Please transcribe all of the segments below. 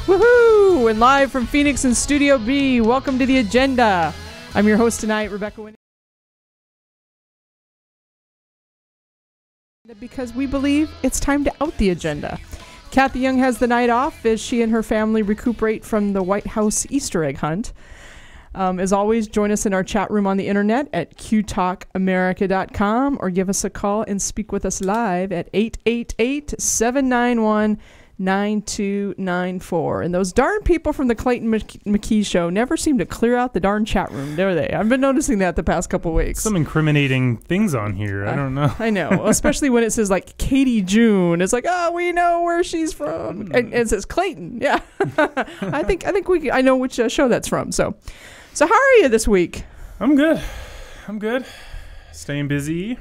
Woohoo! And live from Phoenix in Studio B, welcome to The Agenda. I'm your host tonight, Rebecca Wininger. Because we believe it's time to out the agenda. Kathy Young has the night off as she and her family recuperate from the White House Easter egg hunt. As always, join us in our chat room on the internet at qtalkamerica.com or give us a call and speak with us live at 888-791-9294. And those darn people from the Clayton McKee show never seem to clear out the darn chat room, do they? I've been noticing that the past couple weeks. Some incriminating things on here. I don't know. I know, especially when it says like Katie June. It's like, oh, we know where she's from, and it says Clayton. Yeah, I know which show that's from. So how are you this week? I'm good. Staying busy,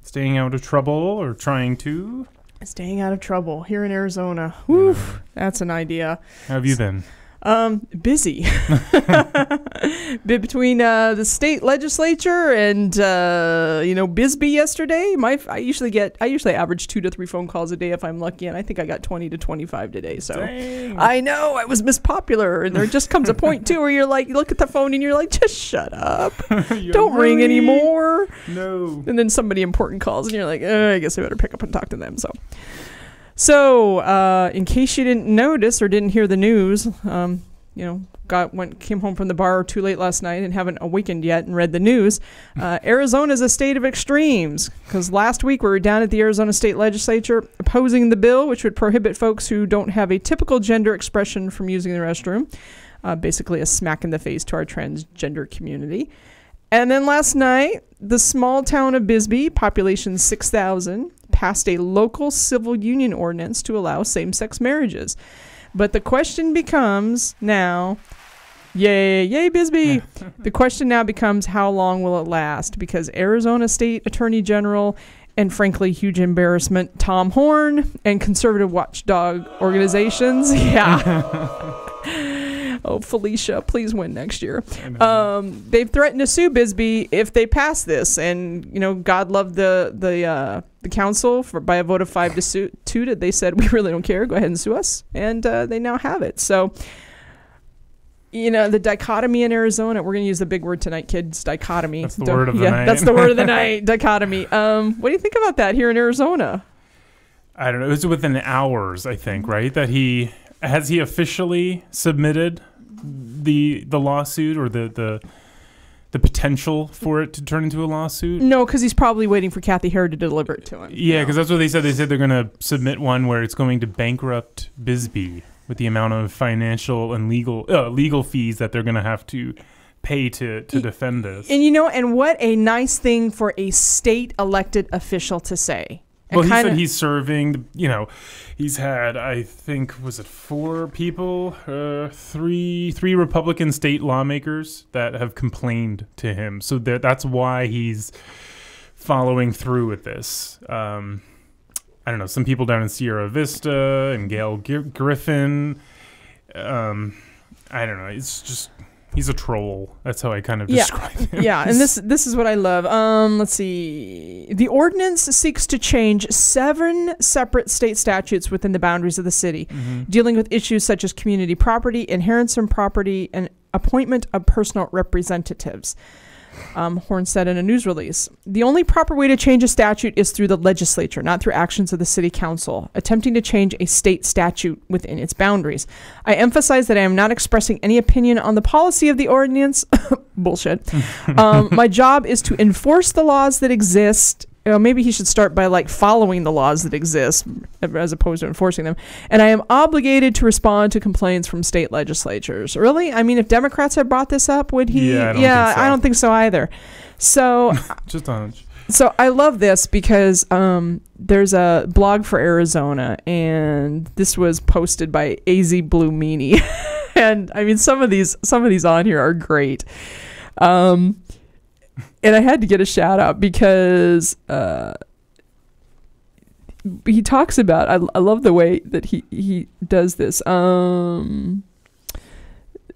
staying out of trouble, or trying to. Staying out of trouble here in Arizona. Woof, that's an idea. How have you been? Busy. Between the state legislature and Bisbee yesterday. I usually average 2 to 3 phone calls a day if I'm lucky, and I think I got 20 to 25 today. So dang. I know I was Miss Popular, and there just comes a point too where you're like, you look at the phone and you're like, just shut up, don't ring anymore. No. And then somebody important calls, and you're like, I guess I better pick up and talk to them. So, in case you didn't notice or didn't hear the news, came home from the bar too late last night and haven't awakened yet and read the news. Arizona is a state of extremes, because last week we were down at the Arizona State Legislature opposing the bill, which would prohibit folks who don't have a typical gender expression from using the restroom. Basically a smack in the face to our transgender community. And then last night, the small town of Bisbee, population 6,000, passed a local civil union ordinance to allow same-sex marriages. But the question becomes now, yay Bisbee. The question now becomes, how long will it last? Because Arizona State Attorney General and, frankly, huge embarrassment, Tom Horn and conservative watchdog organizations, oh, Felicia, please win next year. They've threatened to sue Bisbee if they pass this. And, God love the council by a vote of 5-2. They said, we really don't care. Go ahead and sue us. And they now have it. So, the dichotomy in Arizona, we're going to use the big word tonight, kids, dichotomy. That's the word of the night. That's the word of the night, dichotomy. What do you think about that here in Arizona? I don't know. It was within hours, I think, right? That has he officially submitted the lawsuit or the potential for it to turn into a lawsuit? No, because he's probably waiting for Kathy Herod to deliver it to him. Yeah, because that's what they said. They said they're going to submit one where it's going to bankrupt Bisbee with the amount of financial and legal fees that they're going to have to pay to defend this. And what a nice thing for a state elected official to say. Well, he said he's serving, he's had, I think, was it 4 people, three Republican state lawmakers that have complained to him. So that's why he's following through with this. I don't know, some people down in Sierra Vista and Gail Griffin. I don't know, it's just... He's a troll. That's how I kind of describe him. Yeah, and this is what I love. Let's see. The ordinance seeks to change 7 separate state statutes within the boundaries of the city, dealing with issues such as community property, inheritance from property, and appointment of personal representatives. Horn said in a news release, the only proper way to change a statute is through the legislature, not through actions of the city council, attempting to change a state statute within its boundaries. I emphasize that I am not expressing any opinion on the policy of the ordinance. Bullshit. My job is to enforce the laws that exist. Maybe he should start by following the laws that exist as opposed to enforcing them. And I am obligated to respond to complaints from state legislatures. Really? I mean, if Democrats had brought this up, would he? Yeah, I don't think so either. So just a hunch. So I love this because there's a blog for Arizona, and this was posted by AZ Blue Meanie. And I mean, some of these on here are great. And I had to get a shout out because he talks about, I love the way that he does this.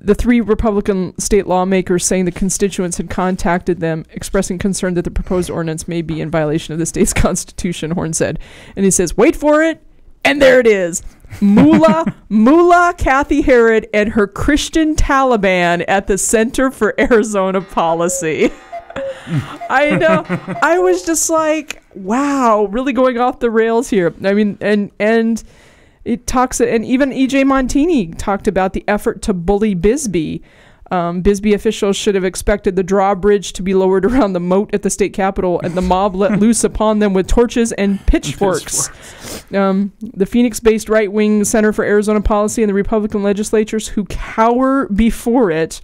The 3 Republican state lawmakers saying the constituents had contacted them expressing concern that the proposed ordinance may be in violation of the state's constitution, Horn said. And he says, wait for it. And there it is. Mullah Kathy Herod and her Christian Taliban at the Center for Arizona Policy. I know. I was just like, wow, really going off the rails here. I mean, and it talks, and even E.J. Montini talked about the effort to bully Bisbee. Bisbee officials should have expected the drawbridge to be lowered around the moat at the state capitol and the mob let loose upon them with torches and pitchforks. The Phoenix-based right-wing Center for Arizona Policy and the Republican legislatures who cower before it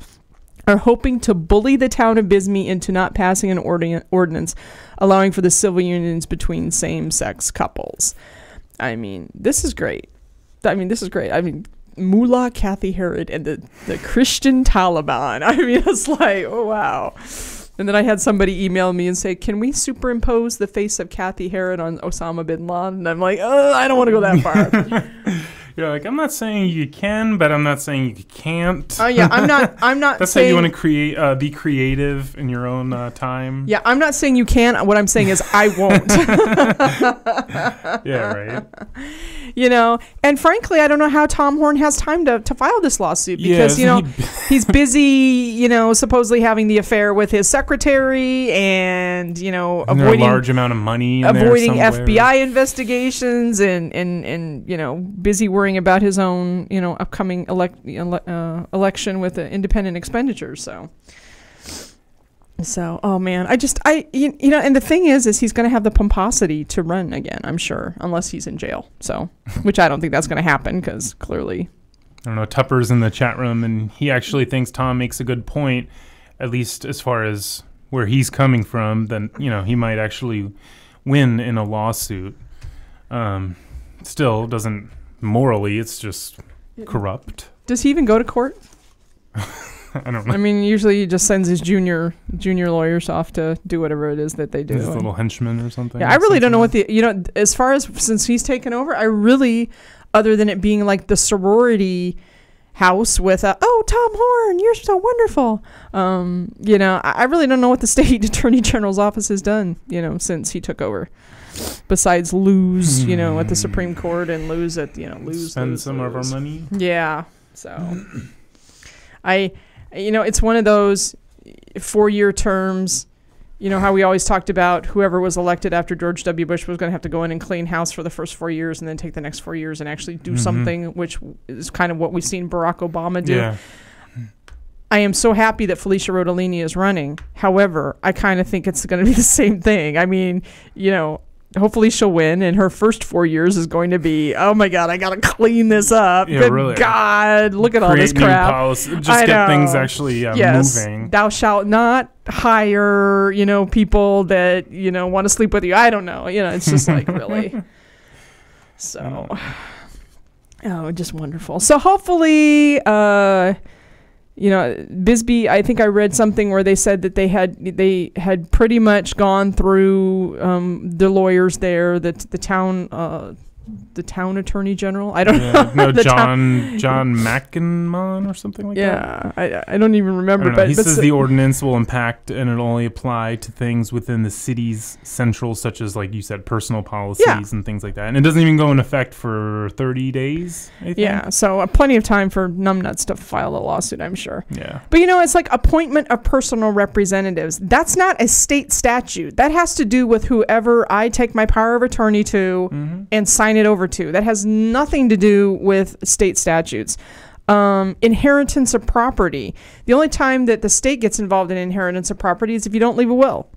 are hoping to bully the town of Bisbee into not passing an ordinance allowing for the civil unions between same-sex couples. I mean, this is great. I mean, Mullah Kathy Herod and the Christian Taliban. I mean, it's like, oh, wow. And then I had somebody email me and say, can we superimpose the face of Kathy Herod on Osama bin Laden? And I'm like, I don't want to go that far. You're like, I'm not saying you can, but I'm not saying you can't. Oh, yeah, I'm not That's saying, how you want to be creative in your own time. Yeah, I'm not saying you can. What I'm saying is I won't. Yeah, right. You know, and frankly, I don't know how Tom Horn has time to file this lawsuit because, he's busy, supposedly having the affair with his secretary and, avoiding a large amount of money avoiding FBI investigations and busy worrying about his own, upcoming election with independent expenditures. So, oh man, and the thing is he's going to have the pomposity to run again, I'm sure, unless he's in jail. So, which I don't think that's going to happen because clearly. I don't know. Tupper's in the chat room and he actually thinks Tom makes a good point, at least as far as where he's coming from. Then, he might actually win in a lawsuit. Still doesn't morally, it's just corrupt. Does he even go to court? I don't know. I mean, usually he just sends his junior lawyers off to do whatever it is that they do. His little henchmen or something. Yeah, I really don't know what as far as since he's taken over, I really, other than it being like the sorority house with Tom Horn, you're so wonderful. I really don't know what the state attorney general's office has done, since he took over. Besides lose, at the Supreme Court and lose at, spend some of our money. Yeah. So it's one of those 4-year terms, how we always talked about whoever was elected after George W. Bush was going to have to go in and clean house for the first 4 years and then take the next 4 years and actually do something, which is kind of what we've seen Barack Obama do. Yeah. I am so happy that Felicia Rodolini is running. However, I kind of think it's going to be the same thing. I mean, hopefully she'll win, and her first 4 years is going to be, oh my God, I got to clean this up. Yeah, Good really. God, look at all this crap. New policy. Just get things actually moving. Thou shalt not hire, people that, want to sleep with you. I don't know. It's just like, really. So, just wonderful. So hopefully, Bisbee, I think I read something where they said that they had pretty much gone through the lawyers there, the town attorney general. I don't know. No, John McInmon or something like that. Yeah, I don't even remember. But he says the ordinance will impact and it'll only apply to things within the city's central, such as, like you said, personal policies and things like that. And it doesn't even go in effect for 30 days, I think. Yeah, so plenty of time for numbnuts to file a lawsuit, I'm sure. Yeah. But, it's like appointment of personal representatives. That's not a state statute. That has to do with whoever I take my power of attorney to and sign it over to. That has nothing to do with state statutes. Inheritance of property. The only time that the state gets involved in inheritance of property is if you don't leave a will.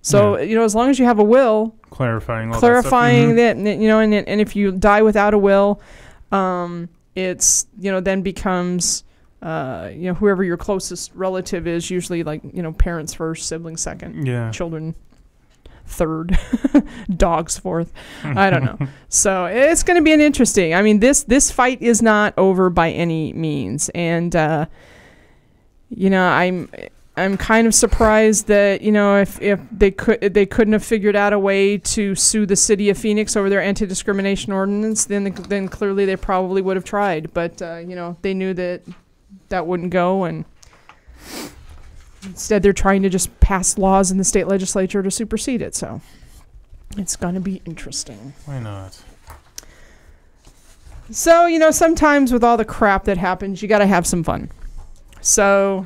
So, as long as you have a will, clarifying that and if you die without a will, it's, then becomes, whoever your closest relative is, usually like, parents first, siblings second, children third, dogs fourth. I don't know. So it's going to be an interesting. I mean, this fight is not over by any means, and I'm kind of surprised that if they couldn't have figured out a way to sue the city of Phoenix over their anti-discrimination ordinance, then clearly they probably would have tried. But they knew that wouldn't go, and instead, they're trying to just pass laws in the state legislature to supersede it. So it's going to be interesting. Why not? So, sometimes with all the crap that happens, you got to have some fun. So,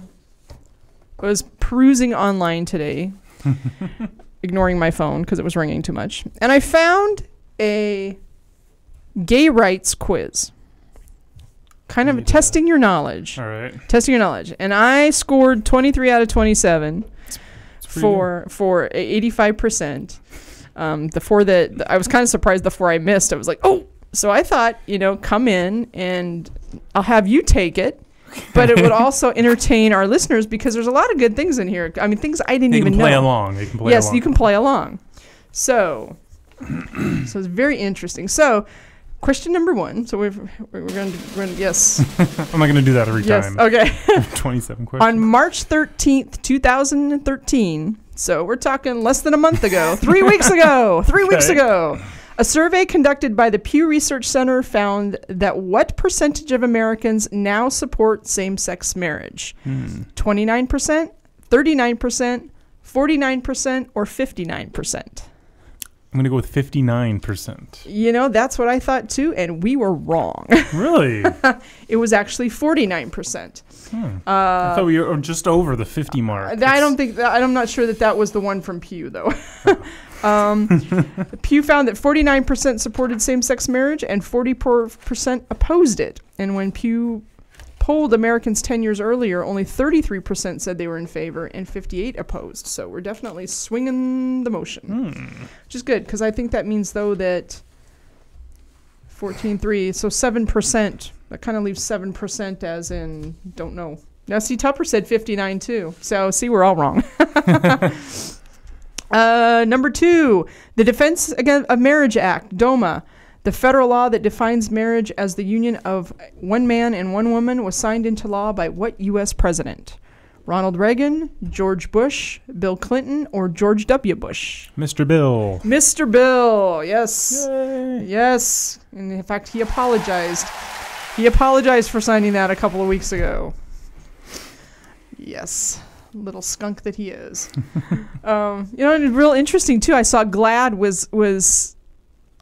I was perusing online today, ignoring my phone because it was ringing too much. And I found a gay rights quiz. Kind of testing your knowledge. All right. Testing your knowledge. And I scored 23 out of 27 for 85%. The 4 that I was kind of surprised the 4 I missed. I was like, oh. So I thought, come in and I'll have you take it. But it would also entertain our listeners because there's a lot of good things in here. I mean, things I didn't even know. They can play along. Yes, you can play along. So it's very interesting. So question number 1. So we're going to yes. I'm not going to do that every time. Okay. 27 questions. On March 13th, 2013. So we're talking less than a month ago. 3 weeks ago. 3 weeks ago. A survey conducted by the Pew Research Center found that what percentage of Americans now support same-sex marriage? 29%, 39%, 49%, or 59%? I'm going to go with 59%. That's what I thought too, and we were wrong. Really? It was actually 49%. I thought we were just over the 50 mark. I'm not sure that was the one from Pew, though. Pew found that 49% supported same-sex marriage and 44% opposed it. And when Pew polled Americans 10 years earlier, only 33% said they were in favor and 58% opposed. So we're definitely swinging the motion, which is good because I think that means, though, that 14.3, so 7%, that kind of leaves 7% as in don't know. Now, see, Tupper said 59 too. So, see, we're all wrong. Number 2, the Defense of Marriage Act, DOMA, the federal law that defines marriage as the union of one man and one woman, was signed into law by what U.S. president? Ronald Reagan, George Bush, Bill Clinton, or George W. Bush? Mr. Bill. Mr. Bill, yes. Yay. Yes. And in fact, he apologized. He apologized for signing that a couple of weeks ago. Yes. Little skunk that he is. And real interesting too. I saw GLAAD was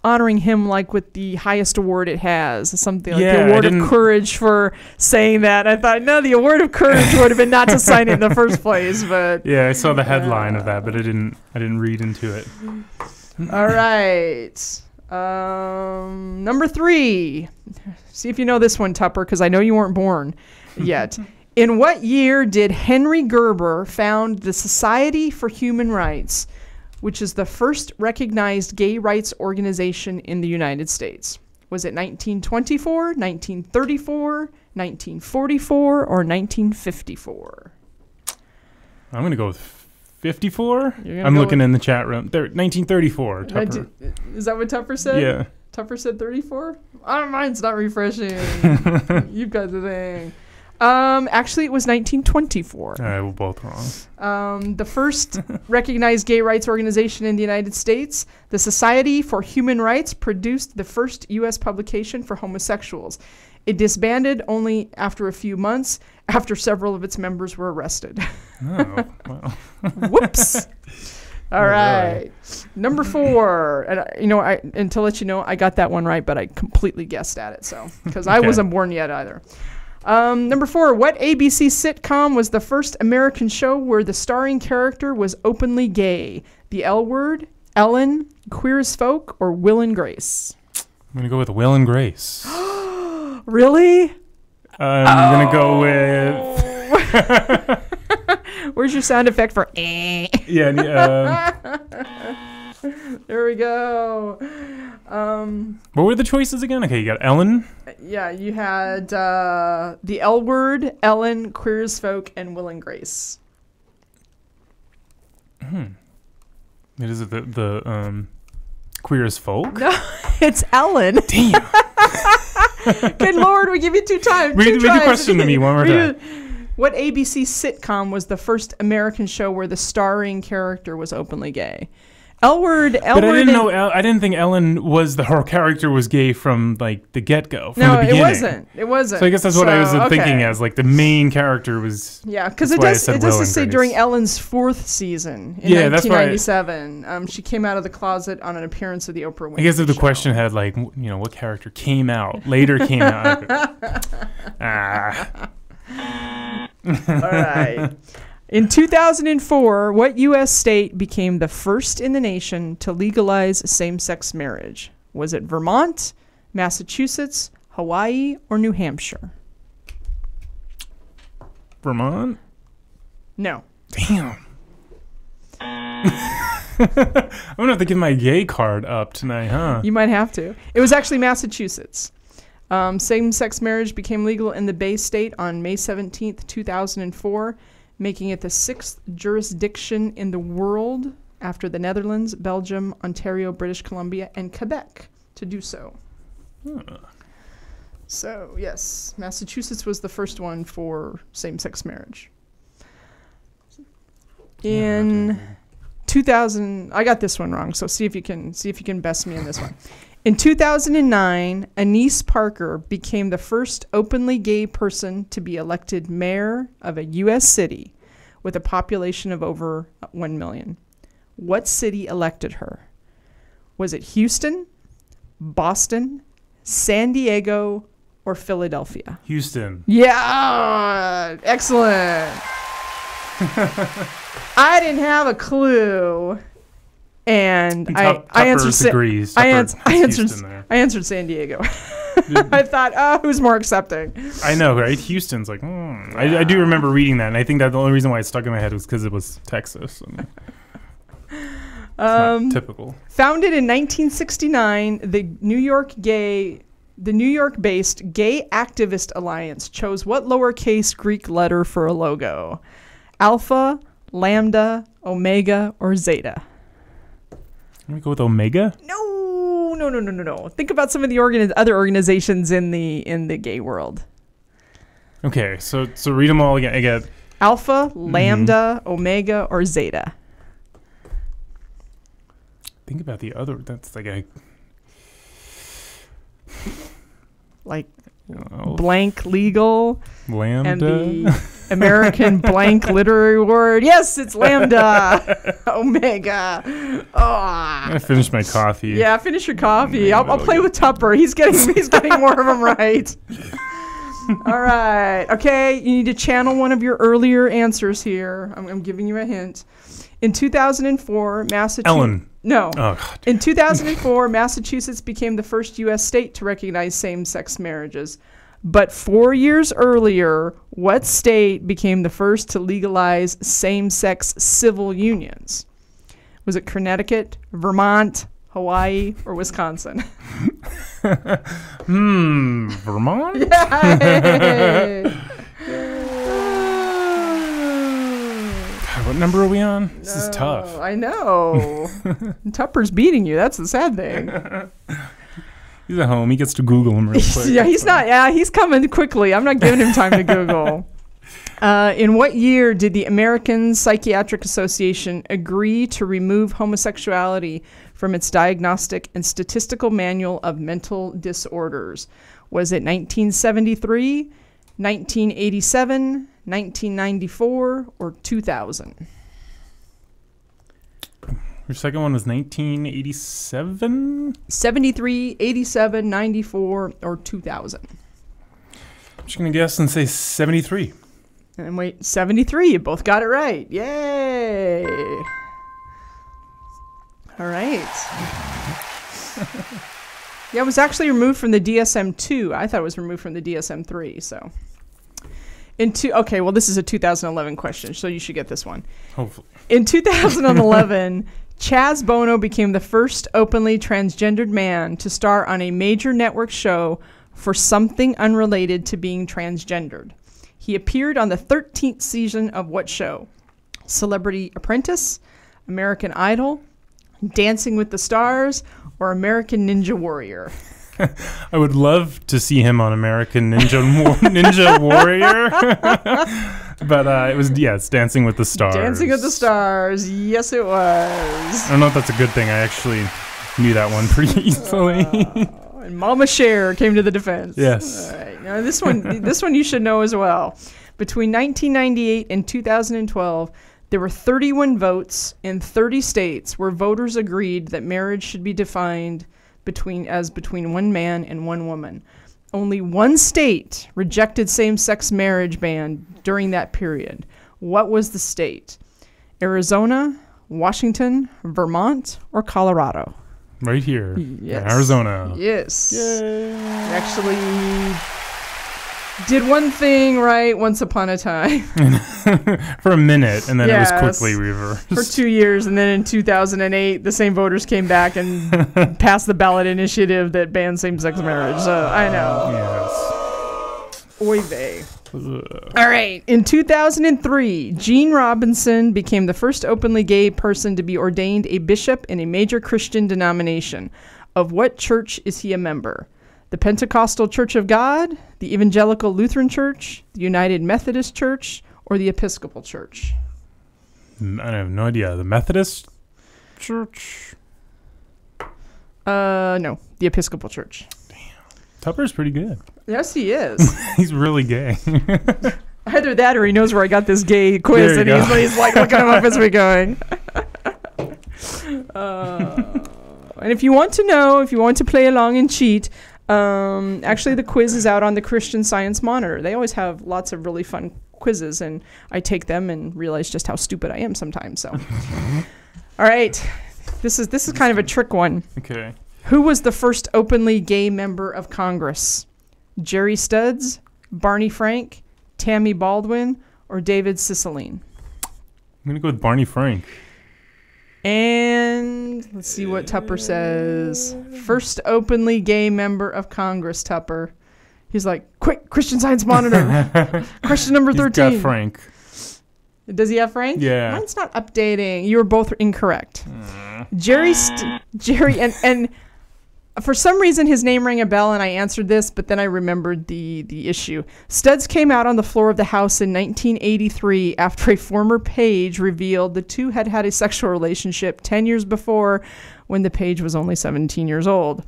honoring him like with the highest award it has, something like the award of courage for saying that. I thought, no, the award of courage would have been not to sign it in the first place, but yeah, I saw the headline of that, but I didn't read into it. All right. Number 3. See if you know this one, Tupper, because I know you weren't born yet. In what year did Henry Gerber found the Society for Human Rights, which is the first recognized gay rights organization in the United States? Was it 1924, 1934, 1944, or 1954? I'm going to go with 54. I'm looking in the chat room. 1934, Tupper. Is that what Tupper said? Yeah. Tupper said 34? Oh, mine's not refreshing. You've got the thing. Actually, it was 1924. All right, we're both wrong. The first recognized gay rights organization in the United States, the Society for Human Rights, produced the first U.S. publication for homosexuals. It disbanded only after a few months, after several of its members were arrested. Oh, wow. Whoops. All right. Number 4. And to let you know, I got that one right, but I completely guessed at it. So, because I wasn't born yet either. Number 4, what ABC sitcom was the first American show where the starring character was openly gay? The L Word, Ellen, Queer as Folk, or Will and Grace? I'm going to go with Will and Grace. Really? I'm going to go with... Where's your sound effect for eh? Yeah. There we go. What were the choices again? Okay, you got Ellen. Yeah, you had the L Word, Ellen, Queer as Folk, and Will and Grace. Is it the Queer as Folk? No, it's Ellen. Damn. Good Lord, we give you 2 times. Read the question to me one more time. What ABC sitcom was the first American show where the starring character was openly gay? Elward. But I didn't know. I didn't think Ellen her character was gay from like the get-go. From the beginning. It wasn't. So I guess that's what I was thinking as like the main character was. Yeah, because it does say during Ellen's 4th season in 1997, she came out of the closet on an appearance of the Oprah Winfrey I guess if the show. question had like what character came out later came out. All right. In 2004, what U.S. state became the first in the nation to legalize same-sex marriage? Was it Vermont, Massachusetts, Hawaii, or New Hampshire? Vermont? No. Damn. I'm gonna have to give my gay card up tonight, huh? You might have to. It was actually Massachusetts. Same-sex marriage became legal in the Bay State on May 17th, 2004, making it the 6th jurisdiction in the world after the Netherlands, Belgium, Ontario, British Columbia, and Quebec to do so. So, yes, Massachusetts was the first one for same-sex marriage. In 2000, I got this one wrong, so see if you can best me in this one. In 2009, Anise Parker became the first openly gay person to be elected mayor of a U.S. city with a population of over 1 million. What city elected her? Was it Houston, Boston, San Diego, or Philadelphia? Houston. Yeah! Excellent! I didn't have a clue. And I answered San Diego. I thought, who's more accepting? I know, right? Houston's like, I do remember reading that, and I think that the only reason why it stuck in my head was because it was Texas. And it's not typical. Founded in 1969, the New York-based Gay Activist Alliance chose what lowercase Greek letter for a logo? Alpha, Lambda, Omega, or Zeta? I'm going to go with Omega? No. Think about some of the other organizations in the gay world. Okay, so read them all again. I get Alpha, Lambda, Omega, or Zeta. Think about the other. That's like blank legal. Lambda. And the American blank literary word. Yes, it's Lambda. Omega. I'm gonna finish my coffee. Yeah, finish your coffee. I'll play with Tupper. He's getting more of them right. All right. Okay, you need to channel one of your earlier answers here. I'm giving you a hint. In 2004, Massachusetts. Ellen. No. Oh, God. In 2004, Massachusetts became the first U.S. state to recognize same-sex marriages. But 4 years earlier, what state became the first to legalize same-sex civil unions? Was it Connecticut, Vermont, Hawaii, or Wisconsin? Vermont? Yay! God, what number are we on? This is tough. I know. Tupper's beating you. That's the sad thing. He's at home. He gets to Google him real quick. He's coming quickly. I'm not giving him time to Google. In what year did the American Psychiatric Association agree to remove homosexuality from its Diagnostic and Statistical Manual of Mental Disorders? Was it 1973, 1987, 1994, or 2000? Your second one was 1987? 73, 87, 94, or 2000? I'm just going to guess and say 73. And wait, 73. You both got it right. Yay. All right. Yeah, it was actually removed from the DSM-2. I thought it was removed from the DSM-3, so. Okay, well, this is a 2011 question, so you should get this one. Hopefully. In 2011, Chaz Bono became the first openly transgendered man to star on a major network show for something unrelated to being transgendered. He appeared on the 13th season of what show? Celebrity Apprentice, American Idol, Dancing with the Stars, or American Ninja Warrior? I would love to see him on American Ninja Warrior. But it's Dancing with the Stars. Dancing with the Stars. Yes, it was. I don't know if that's a good thing. I actually knew that one pretty easily. And Mama Cher came to the defense. Yes. All right. Now this one you should know as well. Between 1998 and 2012, there were 31 votes in 30 states where voters agreed that marriage should be defined between one man and one woman. Only one state rejected same-sex marriage ban during that period. What was the state? Arizona, Washington, Vermont, or Colorado? Right here. Yes. Arizona. Yes. Yay. Actually did one thing right once upon a time. For a minute, and then it was Yes. quickly reversed. For 2 years, and then in 2008, the same voters came back and passed the ballot initiative that banned same-sex marriage. So I know. Yes. Oy vey. Ugh. All right. In 2003, Gene Robinson became the first openly gay person to be ordained a bishop in a major Christian denomination. Of what church is he a member? The Pentecostal Church of God, the Evangelical Lutheran Church, the United Methodist Church, or the Episcopal Church? I have no idea. The Methodist Church? No, the Episcopal Church. Tupper's pretty good. Yes, he is. He's really gay. Either that or he knows where I got this gay quiz, There and you go. he's like looking him up as we're going. And if you want to play along and cheat, actually the quiz is out on the Christian Science Monitor. They always have lots of really fun quizzes, and I take them and realize just how stupid I am sometimes. So, all right, this is kind of a trick one. Okay. Who was the first openly gay member of Congress? Jerry Studs, Barney Frank, Tammy Baldwin, or David Cicilline? I'm going to go with Barney Frank. And let's see what Tupper says. First openly gay member of Congress, Tupper. He's like, quick, Christian Science Monitor. Question number 13. He's got Frank. Does he have Frank? Yeah. Mine's not updating. You were both incorrect. Jerry, and for some reason his name rang a bell and I answered this, but then I remembered the issue. Studs came out on the floor of the House in 1983 after a former page revealed the two had had a sexual relationship 10 years before, when the page was only 17 years old.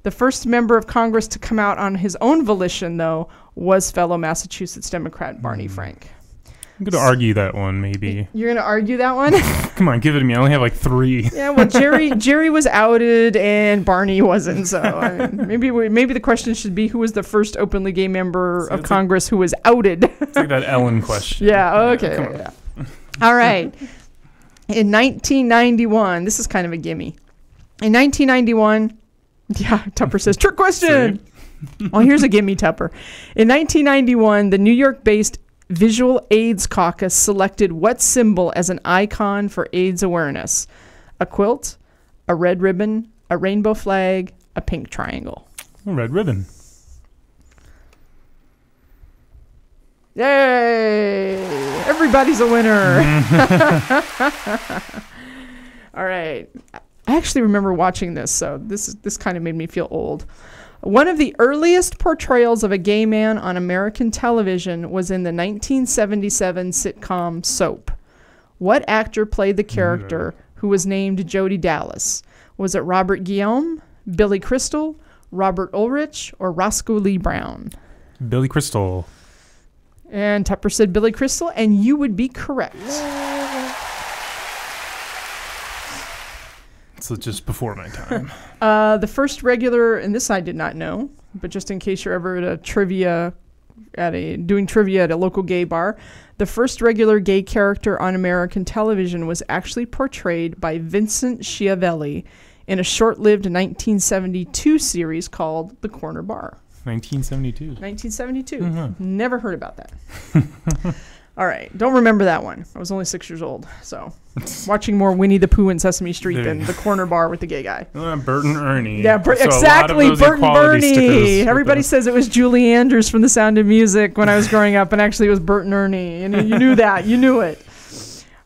The first member of Congress to come out on his own volition, though, was fellow Massachusetts Democrat Barney Frank. I'm going to argue that one, maybe. You're going to argue that one? Come on, give it to me. I only have like 3. Yeah, well, Jerry was outed and Barney wasn't. So I mean, maybe the question should be, who was the first openly gay member of Congress who was outed? It's like that Ellen question. Yeah. Okay. Yeah. All right. In 1991, this is kind of a gimme. In 1991, yeah, Tupper says trick question. Well, here's a gimme, Tupper. In 1991, the New York-based Visual AIDS Caucus selected what symbol as an icon for AIDS awareness? A quilt, a red ribbon, a rainbow flag, a pink triangle. A red ribbon. Yay! Everybody's a winner. All right. I actually remember watching this, so this kind of made me feel old. One of the earliest portrayals of a gay man on American television was in the 1977 sitcom Soap. What actor played the character who was named Jody Dallas? Was it Robert Guillaume, Billy Crystal, Robert Ulrich, or Roscoe Lee Brown? Billy Crystal. And Tupper said Billy Crystal, and you would be correct. So just before my time. The first regular, and this I did not know, but just in case you're ever doing trivia at a local gay bar, the first regular gay character on American television was actually portrayed by Vincent Schiavelli in a short-lived 1972 series called The Corner Bar. 1972. 1972. Mm-hmm. Never heard about that. All right. Don't remember that one. I was only 6 years old. So watching more Winnie the Pooh and Sesame Street than The Corner Bar with the gay guy. Bert and Ernie. Yeah, So exactly. Bert and equality Bernie. stickers Everybody with says it was Julie Andrews from The Sound of Music when I was growing up, and actually it was Bert and Ernie. And you knew that. You knew it.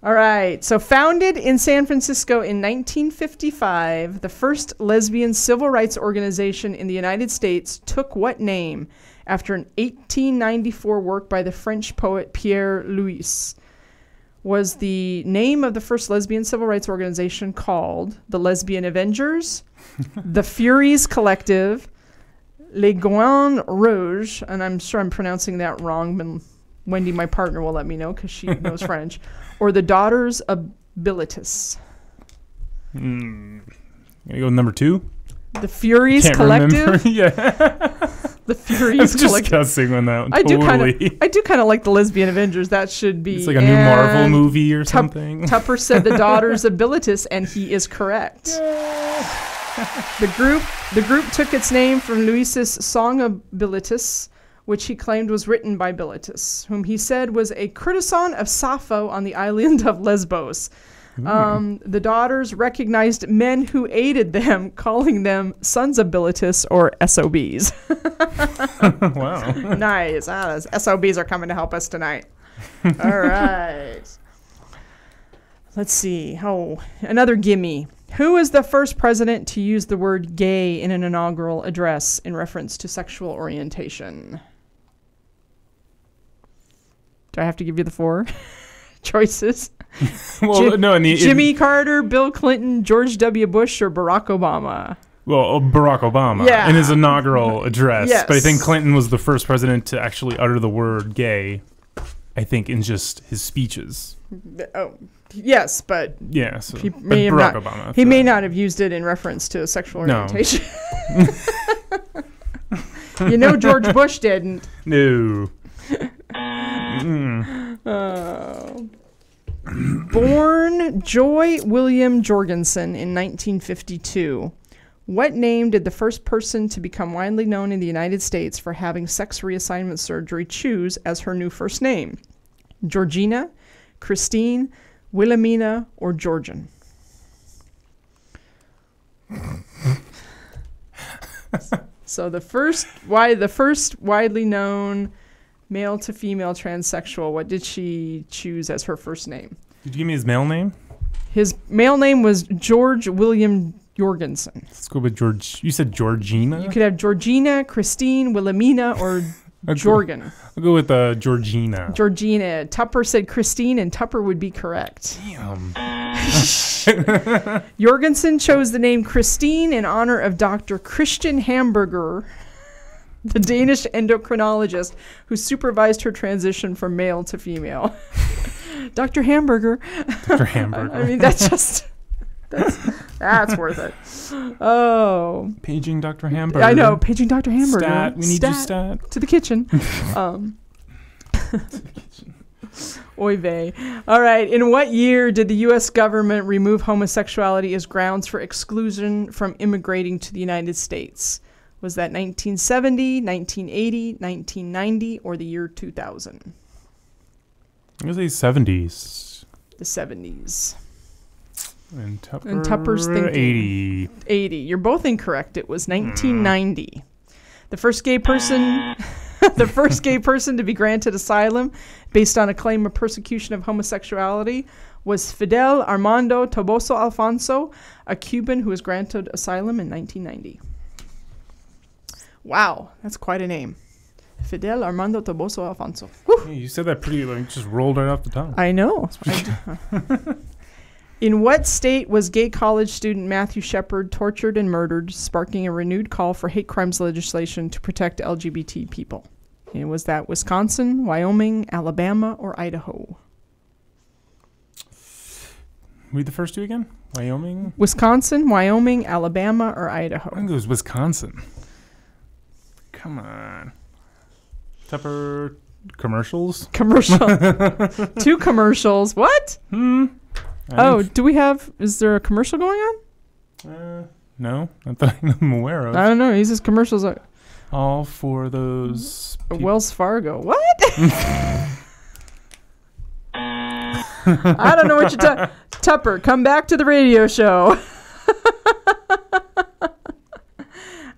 All right. So founded in San Francisco in 1955, the first lesbian civil rights organization in the United States took what name after an 1894 work by the French poet Pierre Louis? Was the name of the first lesbian civil rights organization called the Lesbian Avengers, the Furies Collective, Les Gouins Rouges, and I'm sure I'm pronouncing that wrong, but Wendy, my partner, will let me know because she knows French, or the Daughters of Bilitis? Gonna go with number 2? The Furies Can't Collective? remember. Yeah. The Furies I'm just Collective. guessing on that one. I Totally. do kind of like the Lesbian Avengers. That should be. It's like a new Marvel movie or something. Tupper said the Daughters of Bilitis, and he is correct. The group took its name from Louis's Song of Bilitis, which he claimed was written by Bilitis, whom he said was a courtesan of Sappho on the island of Lesbos. The daughters recognized men who aided them, calling them sons of Bilitis or SOBs. Wow. Nice. Those SOBs are coming to help us tonight. All right. Let's see. Oh, another gimme. Who was the first president to use the word gay in an inaugural address in reference to sexual orientation? Do I have to give you the 4 choices? Well, Jimmy Carter, Bill Clinton, George W. Bush, or Barack Obama? Well, Barack Obama in his inaugural address. Yes. But I think Clinton was the first president to actually utter the word gay, I think, in just his speeches. Oh, yes, but yeah, so he may not have used it in reference to sexual orientation. No. George Bush didn't. No. Born Joy William Jorgensen in 1952. What name did the first person to become widely known in the United States for having sex reassignment surgery choose as her new first name? Georgina, Christine, Wilhelmina, or Georgian? So the first widely known male to female transsexual, what did she choose as her first name? Did you give me his male name? His male name was George William Jorgensen. Let's go with George. You said Georgina? You could have Georgina, Christine, Wilhelmina, or Jorgen. I'll go with Georgina. Georgina. Tupper said Christine, and Tupper would be correct. Damn. Jorgensen chose the name Christine in honor of Dr. Christian Hamburger, the Danish endocrinologist who supervised her transition from male to female. Dr. Hamburger. Dr. Hamburger. I mean, that's worth it. Oh. Paging Dr. Hamburger. I know, paging Dr. Hamburger. Stat. We need your stat. To the kitchen. To the kitchen. Oy vey. All right. In what year did the U.S. government remove homosexuality as grounds for exclusion from immigrating to the United States? Was that 1970, 1980, 1990, or the year 2000? I'm going to say 70s. The 70s. And Tupper's thinking 80. 80. You're both incorrect. It was 1990. The first gay person to be granted asylum based on a claim of persecution of homosexuality was Fidel Armando Toboso Alfonso, a Cuban who was granted asylum in 1990. Wow, that's quite a name. Fidel Armando Toboso Alfonso. Hey, you said that pretty, just rolled right off the tongue. I know. In what state was gay college student Matthew Shepard tortured and murdered, sparking a renewed call for hate crimes legislation to protect LGBT people? And was that Wisconsin, Wyoming, Alabama, or Idaho? Read the first two again. Wyoming? Wisconsin, Wyoming, Alabama, or Idaho? I think it was Wisconsin. Come on. Tupper commercials? Commercial. 2 commercials. What? Is there a commercial going on? No, not that I'm aware of. I don't know. He says commercials are all for those Wells Fargo. What? I don't know what you're Tupper, come back to the radio show.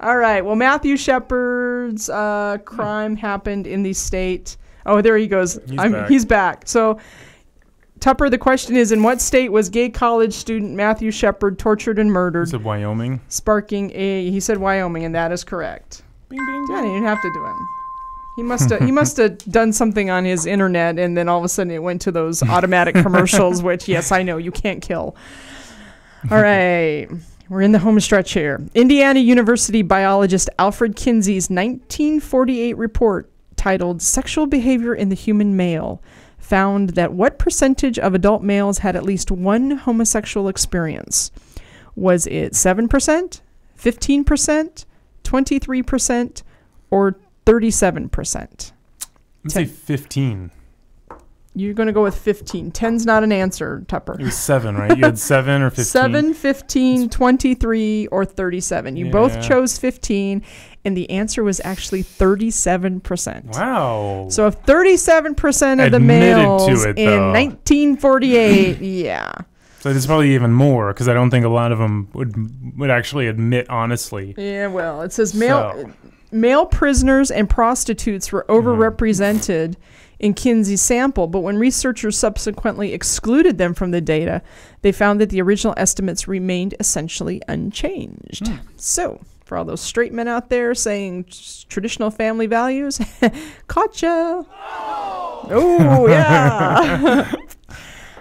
All right. Well, Matthew Shepard's crime happened in the state. Oh, there he goes. He's back. So Tupper, the question is, in what state was gay college student Matthew Shepard tortured and murdered? Is it Wyoming? Sparking he said Wyoming, and that is correct. Bing, bing, Yeah, you didn't have to do it. He must have done something on his internet, and then all of a sudden it went to those automatic commercials, which, yes, I know, you can't kill. All right. We're in the home stretch here. Indiana University biologist Alfred Kinsey's 1948 report titled Sexual Behavior in the Human Male found that what percentage of adult males had at least one homosexual experience? Was it 7%, 15%, 23%, or 37%? Let's say 15. You're going to go with 15. 10's not an answer, Tupper. It was 7, right? You had 7 or 15? 7, 15, 23, or 37. You both chose 15, and the answer was actually 37%. Wow. So if 37% of the males in 1948, yeah. So it's probably even more, because I don't think a lot of them would actually admit honestly. Yeah, well, it says male prisoners and prostitutes were overrepresented in Kinsey's sample, but when researchers subsequently excluded them from the data, they found that the original estimates remained essentially unchanged. So, for all those straight men out there saying traditional family values, gotcha! Oh, yeah!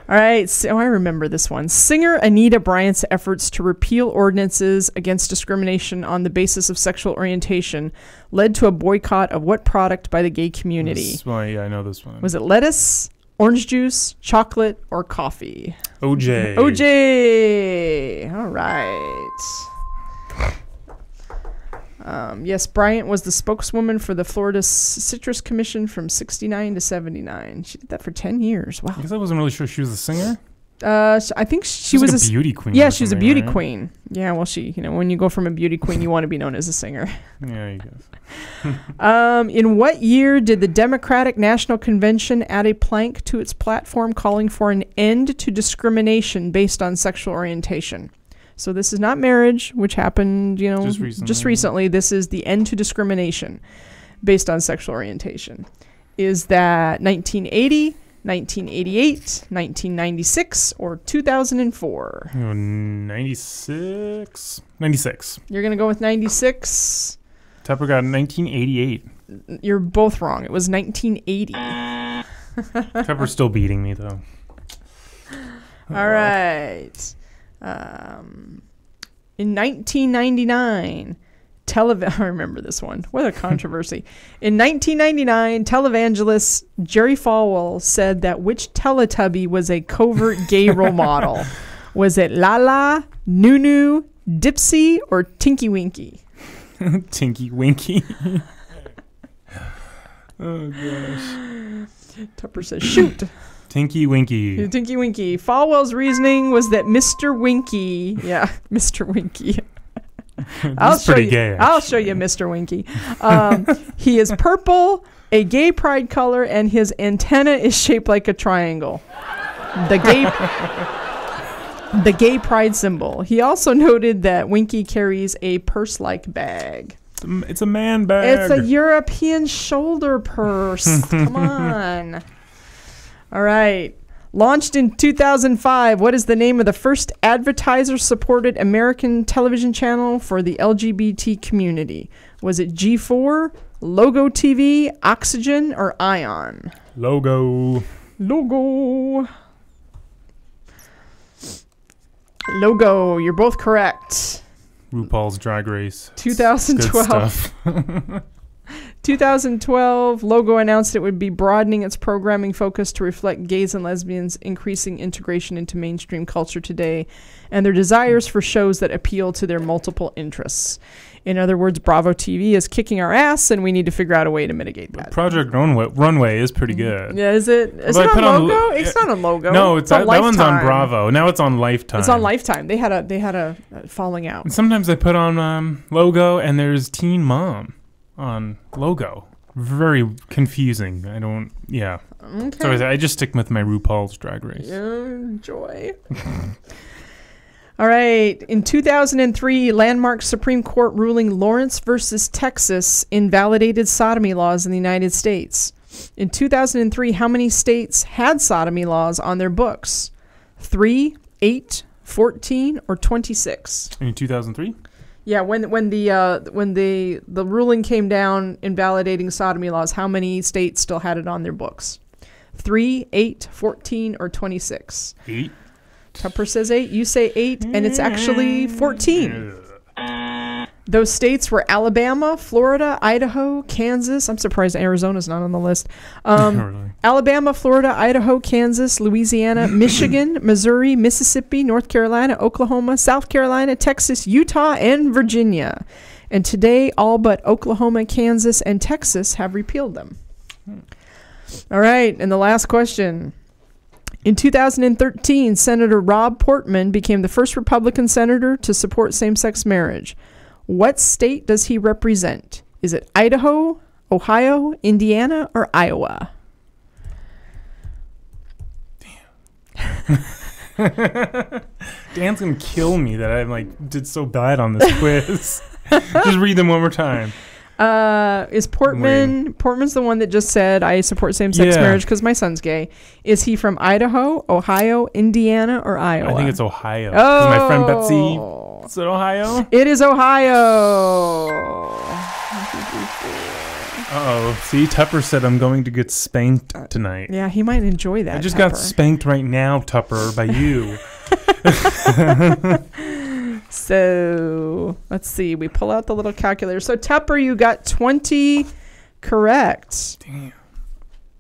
All right, so I remember this one. Singer Anita Bryant's efforts to repeal ordinances against discrimination on the basis of sexual orientation led to a boycott of what product by the gay community? Yeah, I know this one. Was it lettuce, orange juice, chocolate, or coffee? OJ. OJ! All right. Yes, Bryant was the spokeswoman for the Florida Citrus Commission from 69 to 79. She did that for 10 years. Wow. I guess I wasn't really sure she was a singer. I think she was like a beauty queen. Yeah, she's a beauty right? queen. Yeah, well, when you go from a beauty queen, you want to be known as a singer. Yeah, I guess. In what year did the Democratic National Convention add a plank to its platform calling for an end to discrimination based on sexual orientation? So this is not marriage, which happened, just recently. This is the end to discrimination based on sexual orientation. Is that 1980, 1988, 1996, or 2004? 96. 96. You're going to go with 96. Tupper got 1988. You're both wrong. It was 1980. Tupper's still beating me, though. All right. In 1999, I remember this one. What a controversy. In 1999, televangelist Jerry Falwell said that which Teletubby was a covert gay role model? Was it Lala, Nunu, Dipsy, or Tinky Winky? Tinky Winky. Oh, gosh. Tupper says, shoot. Tinky Winky. Tinky Winky. Falwell's reasoning was that Mr. Winky. Yeah, Mr. Winky. I'll show you Mr. Winky. He is purple, a gay pride color, and his antenna is shaped like a triangle. The gay pride symbol. He also noted that Winky carries a purse-like bag. It's a man bag. It's a European shoulder purse. Come on. All right. Launched in 2005, what is the name of the first advertiser-supported American television channel for the LGBT community? Was it G4, Logo TV, Oxygen, or Ion? Logo. Logo. You're both correct. RuPaul's Drag Race. 2012. 2012, Logo announced it would be broadening its programming focus to reflect gays and lesbians' increasing integration into mainstream culture today and their desires for shows that appeal to their multiple interests. In other words, Bravo TV is kicking our ass, and we need to figure out a way to mitigate that. Project Runway is pretty good. Yeah, is it? Is it on Logo? It's not on Logo. No, it's on that one's on Bravo. Now it's on Lifetime. It's on Lifetime. They had a falling out. And sometimes I put on Logo, and there's Teen Mom on Logo. Very confusing. Yeah. Okay. So I just stick with my RuPaul's Drag Race. Enjoy. All right. In 2003, landmark Supreme Court ruling Lawrence versus Texas invalidated sodomy laws in the United States. In 2003, how many states had sodomy laws on their books? 3, 8, 14, or 26? In 2003? Yeah, when the ruling came down invalidating sodomy laws, how many states still had it on their books? 3, 8, 14, or 26? 8. Tupper says 8. You say 8, and it's actually 14. Those states were Alabama, Florida, Idaho, Kansas. I'm surprised Arizona's not on the list. Really? Alabama, Florida, Idaho, Kansas, Louisiana, Michigan, Missouri, Mississippi, North Carolina, Oklahoma, South Carolina, Texas, Utah, and Virginia. And today, all but Oklahoma, Kansas, and Texas have repealed them. All right, and the last question. In 2013, Senator Rob Portman became the first Republican senator to support same-sex marriage. What state does he represent? Is it Idaho, Ohio, Indiana, or Iowa? Damn. Dan's gonna kill me that I did so bad on this quiz. Just read them one more time. Is Portman's the one that just said I support same-sex marriage because my son's gay? Is he from Idaho, Ohio, Indiana, or Iowa? I think it's Ohio. Because my friend Betsy said Ohio. It is Ohio. Uh-oh. See, Tupper said I'm going to get spanked tonight. Yeah, he might enjoy that. I just Tupper got spanked right now, Tupper, by you. So, let's see. We pull out the little calculator. So, Tupper, you got 20 correct. Damn.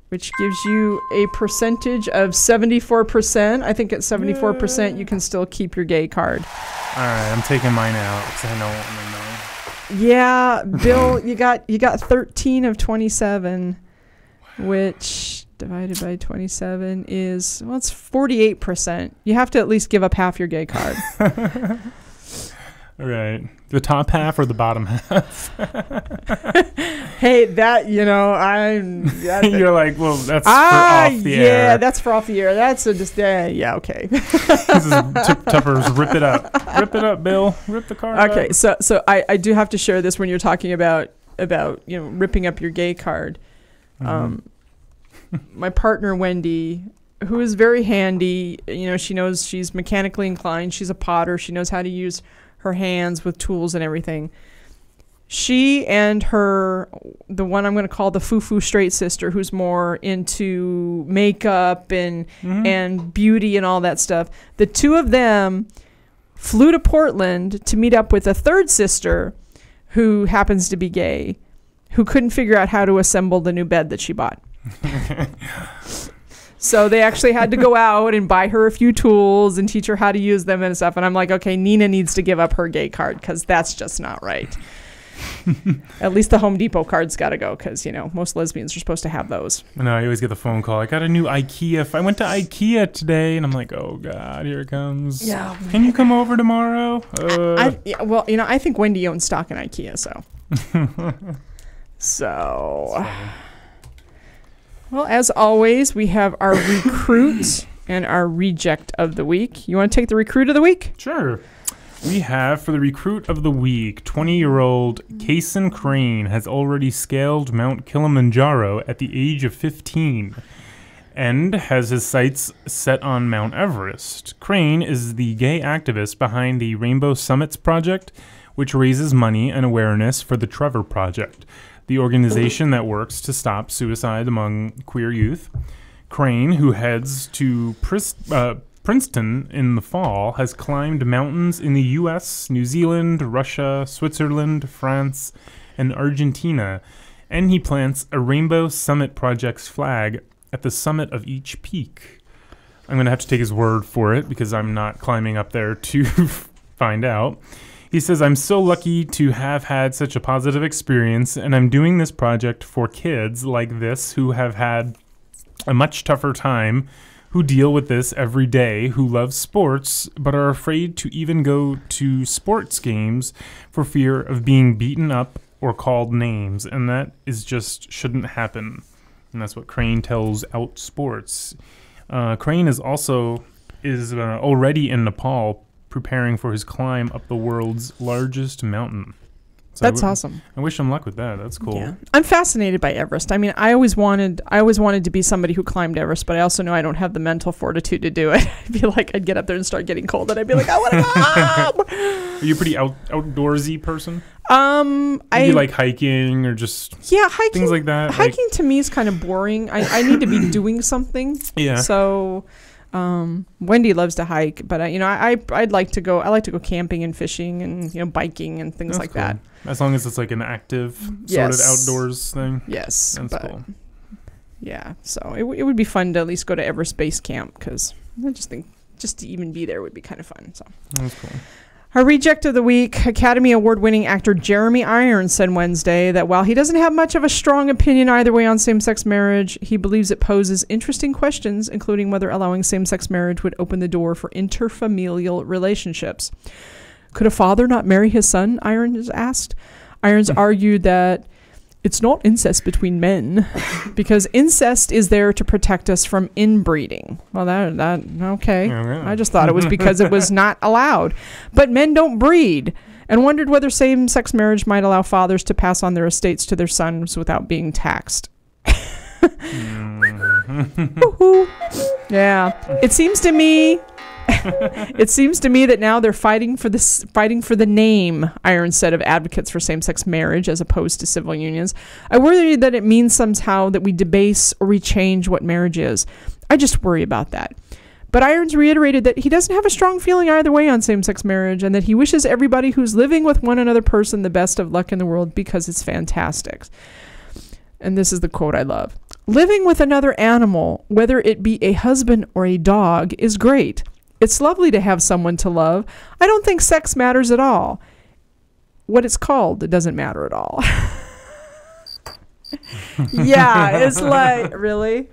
Which gives you a percentage of 74%. I think at 74%, you can still keep your gay card. All right, I'm taking mine out because I don't want to know. Yeah, Bill, you got 13 of 27, which divided by 27 is, well, it's 48%. You have to at least give up half your gay card. All right. The top half or the bottom half? Hey, that, I'm... You're like, well, that's for off the air. Yeah, that's for off the air. That's yeah, okay. This is Tupper's rip it up. Rip it up, Bill. Rip the card up. Okay, so I do have to share this when you're talking about ripping up your gay card. My partner, Wendy, who is very handy, she knows she's mechanically inclined. She's a potter. She knows how to use her hands with tools and everything. She and the one I'm going to call the foo-foo straight sister, who's more into makeup and beauty and all that stuff. The two of them flew to Portland to meet up with a third sister who happens to be gay, who couldn't figure out how to assemble the new bed that she bought. So they actually had to go out and buy her a few tools and teach her how to use them and stuff. And I'm like, okay, Nina needs to give up her gay card because that's just not right. At least the Home Depot card's got to go because, most lesbians are supposed to have those. I know, I always get the phone call. I got a new IKEA. I went to IKEA today, and I'm like, oh, God, here it comes. Yeah. Can you come over tomorrow? I think Wendy owns stock in IKEA, so. Well, as always, we have our recruit and our reject of the week. You want to take the recruit of the week? Sure. We have, for the recruit of the week, 20-year-old Kason Crane has already scaled Mount Kilimanjaro at the age of 15 and has his sights set on Mount Everest. Crane is the gay activist behind the Rainbow Summits Project, which raises money and awareness for the Trevor Project, the organization that works to stop suicide among queer youth. Crane, who heads to Princeton in the fall, has climbed mountains in the U.S., New Zealand, Russia, Switzerland, France, and Argentina, and he plants a Rainbow Summit Project's flag at the summit of each peak. I'm going to have to take his word for it because I'm not climbing up there to find out. He says, I'm so lucky to have had such a positive experience, and I'm doing this project for kids like this who have had a much tougher time, who deal with this every day, who love sports, but are afraid to even go to sports games for fear of being beaten up or called names, and that is just shouldn't happen. And that's what Crane tells Out Sports. Crane is already in Nepal, preparing for his climb up the world's largest mountain. So That's awesome. I wish him luck with that. That's cool. Yeah. I'm fascinated by Everest. I mean, I always wanted to be somebody who climbed Everest, but I also know I don't have the mental fortitude to do it. I feel like I'd get up there and start getting cold, and I'd be like, I want to go home. Are you a pretty outdoorsy person? I like hiking or just hiking, things like that. Hiking to me is kind of boring. I need to be doing something. Yeah. So, Wendy loves to hike, but I'd like to go. I like to go camping and fishing and biking and things like cool. that. As long as it's like an active sort of outdoors thing. Yes. That's cool. Yeah. So it would be fun to at least go to Everest Base Camp, because I just think just to even be there would be kind of fun. So that's cool. Our reject of the week, Academy Award-winning actor Jeremy Irons said Wednesday that while he doesn't have much of a strong opinion either way on same-sex marriage, he believes it poses interesting questions, including whether allowing same-sex marriage would open the door for interfamilial relationships. Could a father not marry his son? Irons asked. Irons argued that it's not incest between men, because incest is there to protect us from inbreeding. Well, that okay. Yeah. I just thought it was because it was not allowed. But men don't breed, and wondered whether same-sex marriage might allow fathers to pass on their estates to their sons without being taxed. Yeah. It seems to me that now they're fighting for the name, Irons said, of advocates for same-sex marriage as opposed to civil unions. I worry that it means somehow that we debase or we change what marriage is. I just worry about that. But Irons reiterated that he doesn't have a strong feeling either way on same-sex marriage, and that he wishes everybody who's living with one another person the best of luck in the world because it's fantastic. And this is the quote I love. Living with another animal, whether it be a husband or a dog, is great. It's lovely to have someone to love. I don't think sex matters at all. What it's called, it doesn't matter at all. Yeah, it's like, really?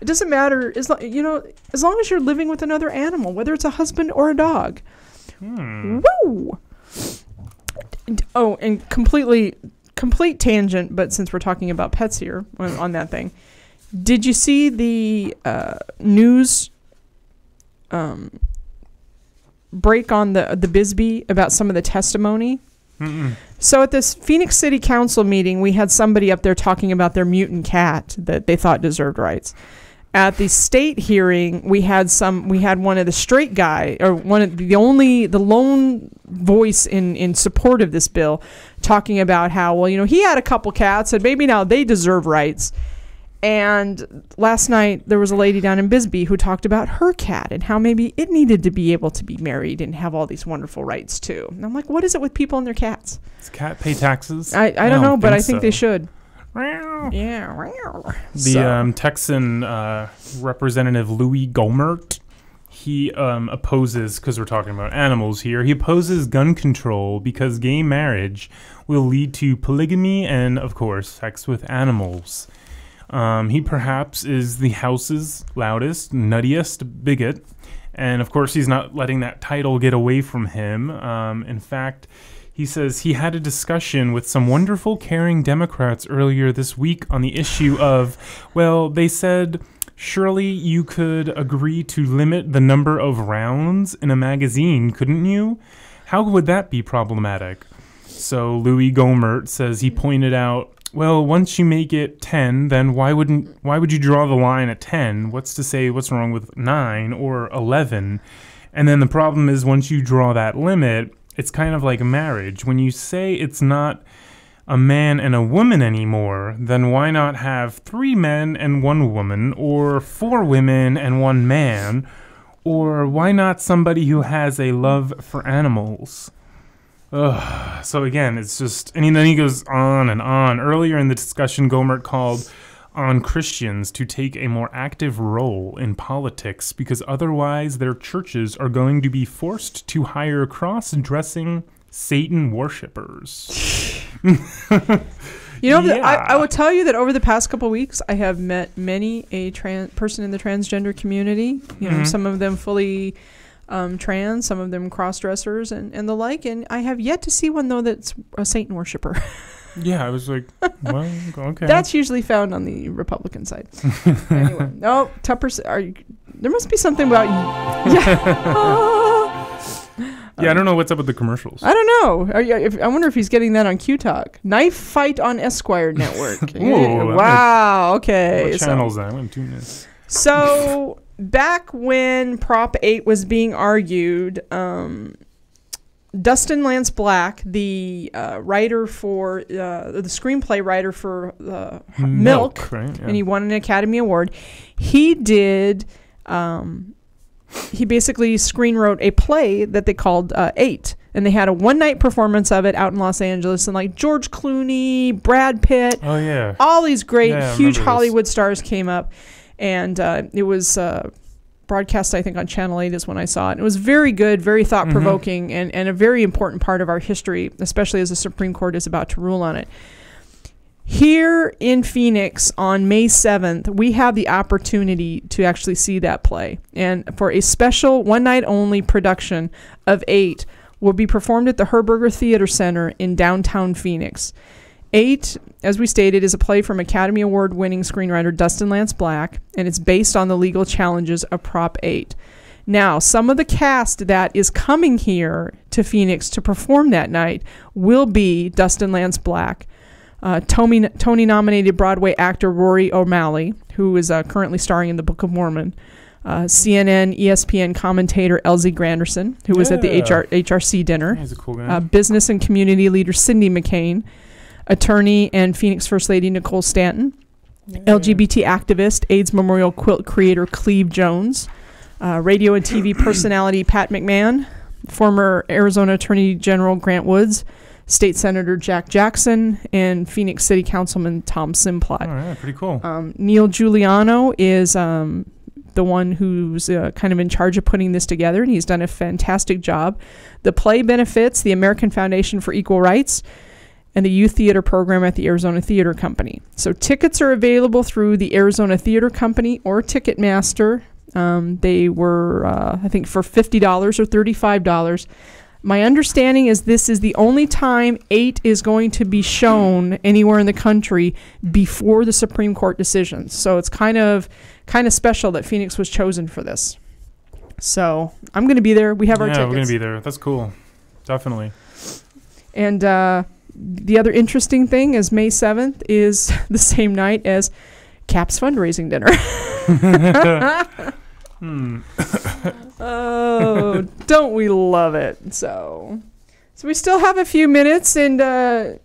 It doesn't matter, as long as you're living with another animal, whether it's a husband or a dog. Woo! Oh, and complete tangent, but since we're talking about pets here on that thing, did you see the news break on the Bisbee about some of the testimony? Mm-mm. So at this Phoenix City Council meeting, we had somebody up there talking about their mutant cat that they thought deserved rights. At the state hearing, we had one of the straight guy, or one of the lone voice in support of this bill, talking about how, he had a couple cats and maybe now they deserve rights. And last night there was a lady down in Bisbee who talked about her cat and how maybe it needed to be able to be married and have all these wonderful rights too. And I'm like, what is it with people and their cats? Does cat pay taxes? I don't know, but I think they should. Yeah. The Texan Representative Louis Gohmert, he opposes, because we're talking about animals here, he opposes gun control because gay marriage will lead to polygamy and, of course, sex with animals. He perhaps is the House's loudest, nuttiest bigot, and of course he's not letting that title get away from him. In fact, he says he had a discussion with some wonderful, caring Democrats earlier this week on the issue of, well, they said, surely you could agree to limit the number of rounds in a magazine, couldn't you? How would that be problematic? So Louis Gohmert says he pointed out, well, once you make it 10, then why would you draw the line at 10? What's wrong with 9 or 11? And then the problem is once you draw that limit, it's kind of like marriage. When you say it's not a man and a woman anymore, then why not have 3 men and 1 woman, or 4 women and 1 man, or why not somebody who has a love for animals? Ugh. So again, it's just, and then he goes on and on. Earlier in the discussion, Gohmert called on Christians to take a more active role in politics because otherwise their churches are going to be forced to hire cross-dressing Satan worshippers. I will tell you that over the past couple of weeks, I have met many a person in the transgender community. Some of them fully trans, some of them cross-dressers and the like, and I have yet to see one though that's a Satan worshiper. Yeah, I was like, well, okay. That's usually found on the Republican side. Anyway, no, Tupper, there must be something about you. Yeah. Yeah, I don't know what's up with the commercials. I don't know. I wonder if he's getting that on Q Talk. Knife fight on Esquire Network. Ooh, wow. Okay. What channel's that? I'm going to tune in. So back when Prop 8 was being argued, Dustin Lance Black, the writer for the screenplay writer for Milk, right? Yeah. And he won an Academy Award. He did. He basically screenwrote a play that they called 8, and they had a one-night performance of it out in Los Angeles, and like George Clooney, Brad Pitt, all these great, huge Hollywood stars came up, and it was broadcast, I think, on Channel 8 is when I saw it. It was very good, very thought-provoking, and a very important part of our history, especially as the Supreme Court is about to rule on it. Here in Phoenix on May 7th, we have the opportunity to actually see that play. And for a special one-night-only production of 8 will be performed at the Herberger Theater Center in downtown Phoenix. 8, as we stated, is a play from Academy Award-winning screenwriter Dustin Lance Black, and it's based on the legal challenges of Prop 8. Now, some of the cast that is coming here to Phoenix to perform that night will be Dustin Lance Black, Tony-nominated Broadway actor Rory O'Malley, who is currently starring in the Book of Mormon, CNN, ESPN commentator Elsie Granderson, who was at the HRC dinner, he's a cool guy. Business and community leader Cindy McCain, attorney and Phoenix First Lady Nicole Stanton, LGBT activist, AIDS Memorial Quilt creator Cleve Jones, radio and TV personality Pat McMahon, former Arizona Attorney General Grant Woods, State Senator Jack Jackson, and Phoenix City Councilman Tom Simplot. All right, pretty cool. Neil Giuliano is the one who's kind of in charge of putting this together, and he's done a fantastic job. The play benefits the American Foundation for Equal Rights and the Youth Theater Program at the Arizona Theater Company. So tickets are available through the Arizona Theater Company or Ticketmaster. They were, I think, for $50 or $35. My understanding is this is the only time 8 is going to be shown anywhere in the country before the Supreme Court decision. So it's kind of special that Phoenix was chosen for this. So I'm going to be there. We have our tickets. Yeah, we're going to be there. That's cool. Definitely. And the other interesting thing is May 7th is the same night as CAP's fundraising dinner. Oh, don't we love it? So we still have a few minutes, and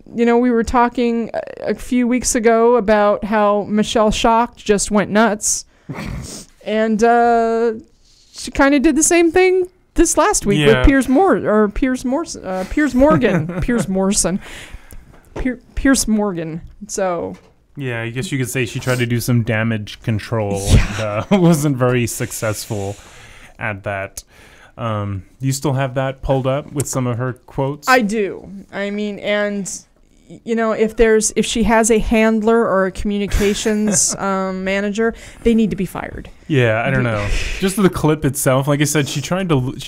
we were talking a few weeks ago about how Michelle Schock just went nuts, and she kind of did the same thing this last week with Piers Morgan. So. Yeah, I guess you could say she tried to do some damage control and wasn't very successful at that. You still have that pulled up with some of her quotes? I do. I mean, and if she has a handler or a communications manager, they need to be fired. Yeah, I don't know. Just the clip itself, like I said, she tried to...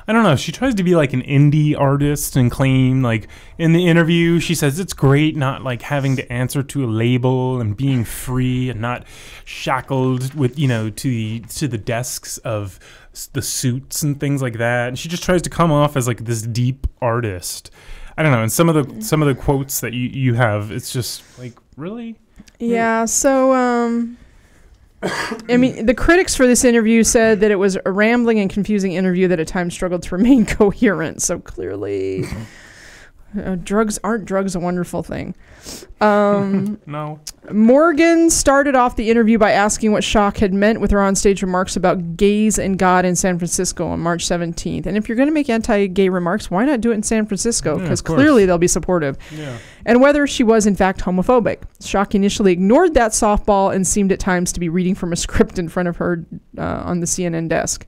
I don't know. She tries to be like an indie artist and claim, like, in the interview, she says it's great not like having to answer to a label and being free and not shackled with, to the desks of the suits and things like that. And she just tries to come off as like this deep artist. I don't know. And some of the quotes that you have, it's just like, really? Yeah. So, I mean, the critics for this interview said that it was a rambling and confusing interview that at times struggled to remain coherent. So clearly, drugs aren't a wonderful thing. No. Morgan started off the interview by asking what Schock had meant with her onstage remarks about gays and God in San Francisco on March 17th. And if you're going to make anti-gay remarks, why not do it in San Francisco? Because clearly they'll be supportive. Yeah. And whether she was in fact homophobic. Schock initially ignored that softball and seemed at times to be reading from a script in front of her on the CNN desk.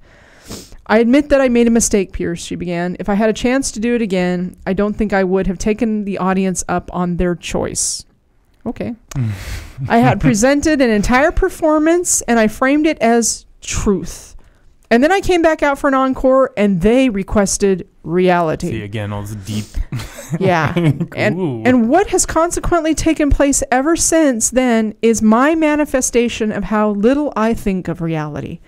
I admit that I made a mistake, Pierce, she began. If I had a chance to do it again, I don't think I would have taken the audience up on their choice. Okay. I had presented an entire performance, and I framed it as truth. And then I came back out for an encore, and they requested reality. See, again, all this deep... Yeah. And what has consequently taken place ever since then is my manifestation of how little I think of reality.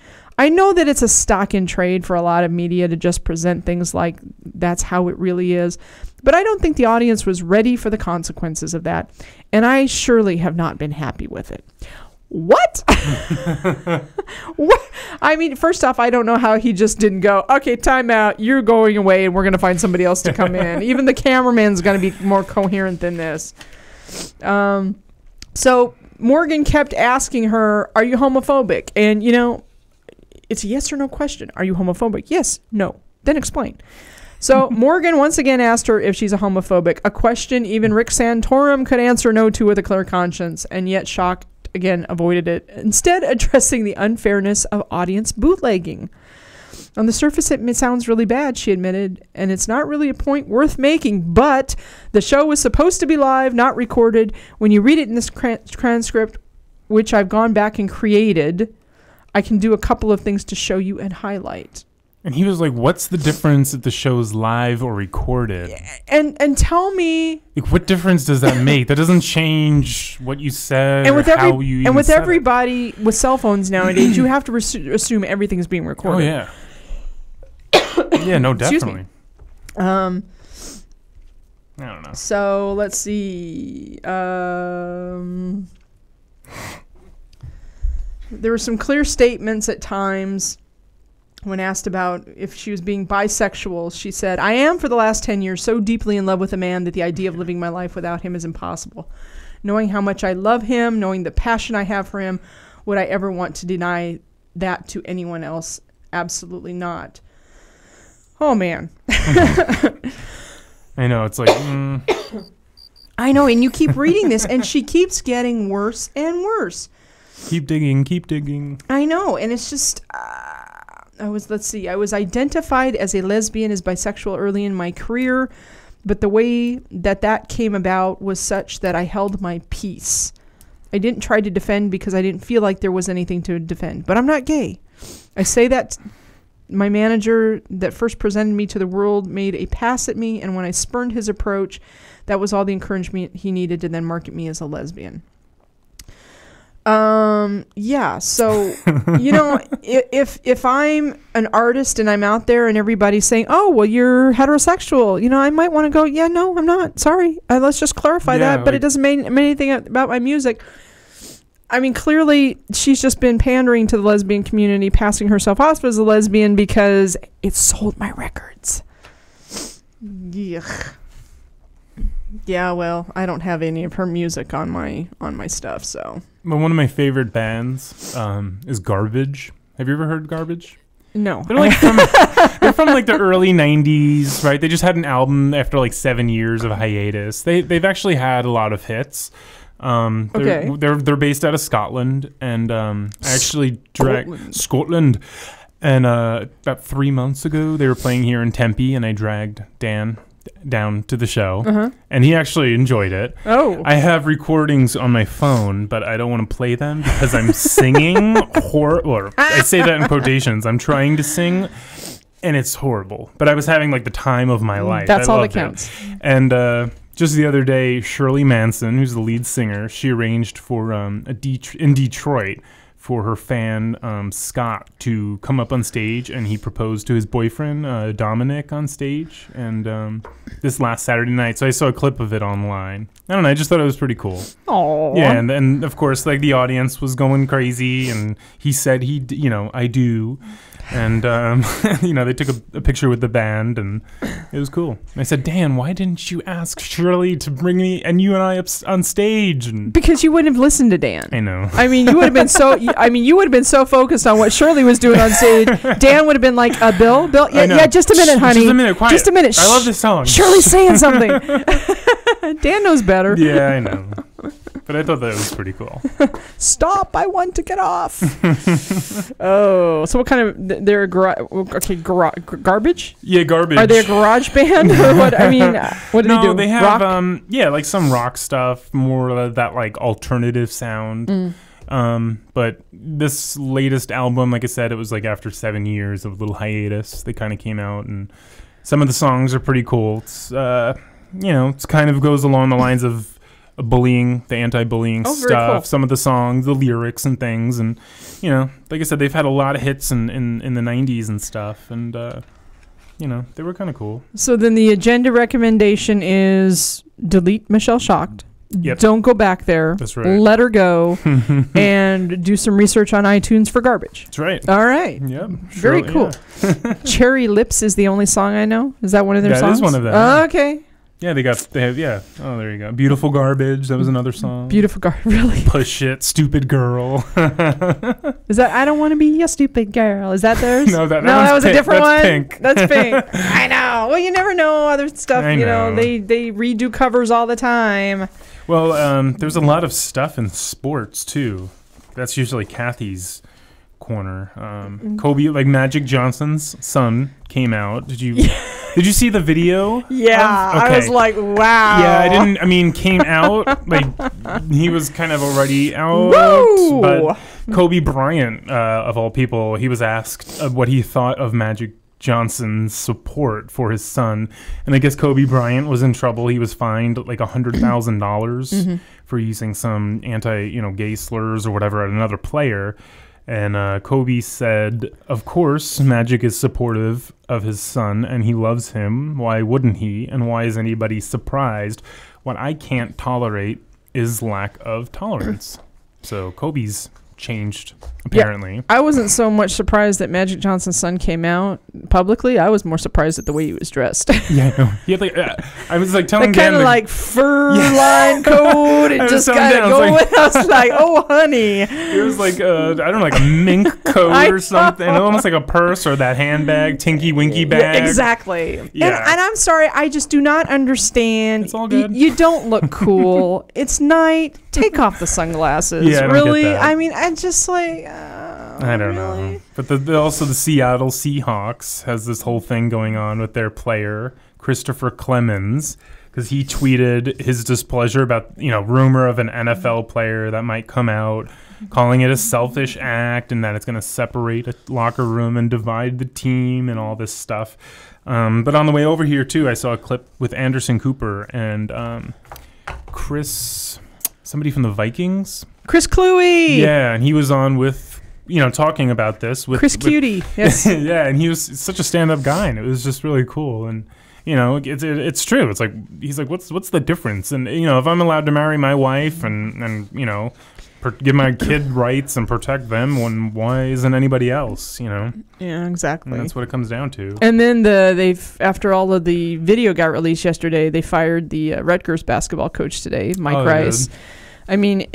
I know that it's a stock in trade for a lot of media to just present things like that's how it really is. But I don't think the audience was ready for the consequences of that. And I surely have not been happy with it. What? What? I mean, first off, I don't know how he just didn't go, okay, time out. You're going away and we're going to find somebody else to come in. Even the cameraman's going to be more coherent than this. So Morgan kept asking her, are you homophobic? And, you know, it's a yes or no question. Are you homophobic? Yes. No. Then explain. So Morgan once again asked her if she's a homophobic, a question even Rick Santorum could answer no to with a clear conscience, and yet shocked again avoided it, instead addressing the unfairness of audience bootlegging. On the surface, it sounds really bad, she admitted, and it's not really a point worth making, but the show was supposed to be live, not recorded. When you read it in this transcript, which I've gone back and created, I can do a couple of things to show you and highlight. And he was like, what's the difference if the show's live or recorded? And tell me... Like, what difference does that make? That doesn't change what you said and with or how you even And with said everybody it. with cell phones nowadays, you have to assume everything's being recorded. Oh, yeah. Yeah, no, definitely. I don't know. So, let's see. There were some clear statements at times. When asked about if she was being bisexual, she said, I am for the last 10 years so deeply in love with a man that the idea of living my life without him is impossible. Knowing how much I love him, knowing the passion I have for him, would I ever want to deny that to anyone else? Absolutely not. Oh, man. I know, it's like... I know, and you keep reading this, and she keeps getting worse and worse. Keep digging, keep digging. I know, and it's just... I was identified as a lesbian, as bisexual early in my career, but the way that came about was such that I held my peace. I didn't try to defend because I didn't feel like there was anything to defend. But I'm not gay. I say that my manager that first presented me to the world made a pass at me, and when I spurned his approach, that was all the encouragement he needed to then market me as a lesbian. Yeah, so, you know, if I'm an artist and I'm out there and everybody's saying, oh, well, you're heterosexual, you know, I might want to go, yeah, no, I'm not. Sorry. Let's just clarify that. But it doesn't mean anything about my music. I mean, clearly she's just been pandering to the lesbian community, passing herself off as a lesbian because it sold my records. Yuck. Yeah, well, I don't have any of her music on my stuff, so. But one of my favorite bands is Garbage. Have you ever heard Garbage? No. They're like they're from like the early 90s, right? They just had an album after like 7 years of hiatus. They've actually had a lot of hits. They're based out of Scotland, and I actually dragged Scotland. And about 3 months ago, they were playing here in Tempe, and I dragged Dan down to the show, and he actually enjoyed it. Oh. I have recordings on my phone, but I don't want to play them because I'm singing or I say that in quotations. I'm trying to sing, and it's horrible. But I was having like the time of my life. That's all that counts. And just the other day, Shirley Manson, who's the lead singer, she arranged for in Detroit for her fan Scott to come up on stage, and he proposed to his boyfriend Dominic on stage, and this last Saturday night. So I saw a clip of it online. I don't know, I just thought it was pretty cool. Oh yeah, and of course, like, the audience was going crazy, and he said I do. And, they took a picture with the band, and it was cool. And I said, Dan, why didn't you ask Shirley to bring me and you and I up on stage? And because you wouldn't have listened to Dan. I know. I mean, you would have been so focused on what Shirley was doing on stage. Dan would have been like, Bill, yeah, just a minute, honey. Just a minute, quiet. Just a minute. I love this song. Shirley's saying something. Dan knows better. Yeah, I know. But I thought that was pretty cool. Stop! I want to get off. Oh, so what kind of? They're garbage. Yeah, Garbage. Are they a garage band or what? I mean, what do they do? No, they have rock? like some rock stuff, more of that like alternative sound. But this latest album, like I said, it was like after 7 years of a little hiatus. They kind of came out, and some of the songs are pretty cool. It's it kind of goes along the lines of bullying, the anti-bullying very stuff, cool. some of the songs, the lyrics and things. And, you know, like I said, they've had a lot of hits in the 90s and stuff. And, you know, they were kind of cool. So then the agenda recommendation is delete Michelle Shocked. Yep. Don't go back there. That's right. Let her go and do some research on iTunes for garbage. That's right. All right. Yep. Very cool. Yeah. Cherry Lips is the only song I know. Is that one of their songs? That is one of them. Okay. Yeah, they have, yeah. Oh, there you go. Beautiful Garbage. That was another song. Beautiful Garbage. Really? Push It. Stupid Girl. Is that I Don't Want to Be a Stupid Girl? Is that theirs? No, that was pink. a different That's one. Pink. That's Pink. I know. Well, you never know other stuff. I You know, know. they redo covers all the time. Well, there's a lot of stuff in sports, too. That's usually Kathy's corner. Kobe, like Magic Johnson's son came out. Did you see the video? Yeah. Okay. I was like, wow. Yeah, came out. Like, he was kind of already out. Woo! But Kobe Bryant, of all people, he was asked what he thought of Magic Johnson's support for his son. And I guess Kobe Bryant was in trouble. He was fined like $100,000 for using some gay slurs or whatever at another player. And Kobe said, of course, Magic is supportive of his son and he loves him. Why wouldn't he? And why is anybody surprised? What I can't tolerate is lack of tolerance. So Kobe's changed, apparently. Yeah, I wasn't so much surprised that Magic Johnson's son came out publicly. I was more surprised at the way he was dressed. Yeah, I know. He had I was like telling Dan, kind of like fur line coat and just kind of going. I was like, oh, honey. It was like I don't know, like a mink coat or something, almost like a purse or that handbag, Tinky Winky bag. Yeah, exactly. Yeah. And I'm sorry, I just do not understand. It's all good. You don't look cool. It's night. Take off the sunglasses. Yeah, I don't really? get that. I mean, I just like. I don't really? know. But also the Seattle Seahawks has this whole thing going on with their player, Christopher Clemens, because he tweeted his displeasure about, rumor of an NFL player that might come out, calling it a selfish act and that it's going to separate a locker room and divide the team and all this stuff. But on the way over here, too, I saw a clip with Anderson Cooper and somebody from the Vikings. Chris Cluey. Yeah, and he was on with, talking about this with Chris Cutie. Yes. Yeah, and he was such a stand-up guy, and it was just really cool. And it's true. It's like he's like, what's the difference? And if I'm allowed to marry my wife and give my kid rights and protect them, why isn't anybody else? Yeah, exactly. And that's what it comes down to. And then they've after all of the video got released yesterday, they fired the Rutgers basketball coach today, Mike Rice. I mean,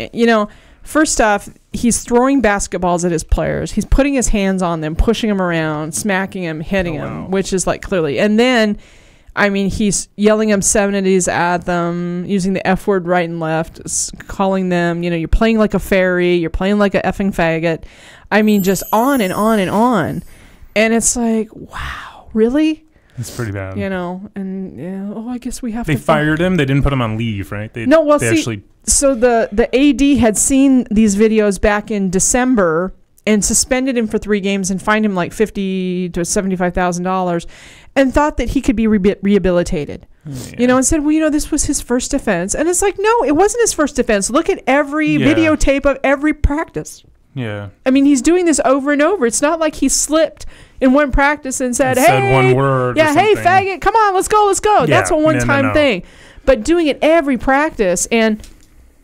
first off, he's throwing basketballs at his players. He's putting his hands on them, pushing them around, smacking them, hitting them, which is like clearly. And then, I mean, he's yelling obscenities at them, using the F word right and left, calling them, you're playing like a fairy, you're playing like a effing faggot. I mean, just on and on and on. And it's like, wow, really? It's pretty bad. I guess we have to... They fired him? They didn't put him on leave, right? So the AD had seen these videos back in December and suspended him for 3 games and fined him like $50,000 to $75,000 and thought that he could be rehabilitated. Yeah. And said, this was his first offense. And it's like, no, it wasn't his first offense. Look at every videotape of every practice. Yeah. I mean, he's doing this over and over. It's not like he slipped in one practice and said, said one word. Yeah, hey, faggot, come on, let's go. Yeah, that's a one-time thing. But doing it every practice. And,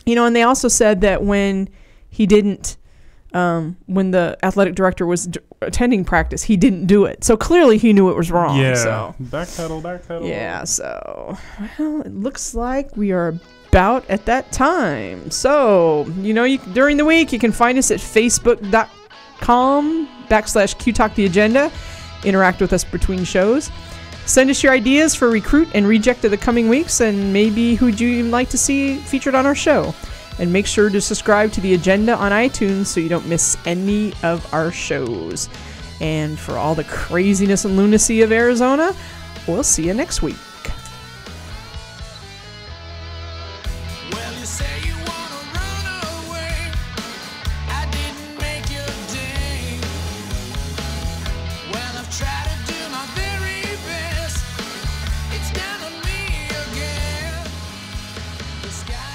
and they also said that when he didn't, when the athletic director was attending practice, he didn't do it. So clearly he knew it was wrong. Yeah. So. Backpedal. Yeah, so, it looks like we are about at that time. So, during the week, you can find us at facebook.com/QTalkTheAgenda. Interact with us between shows. Send us your ideas for recruit and reject of the coming weeks, and maybe who'd you even like to see featured on our show. And make sure to subscribe to the agenda on iTunes so you don't miss any of our shows. And for all the craziness and lunacy of Arizona, we'll see you next week. Sky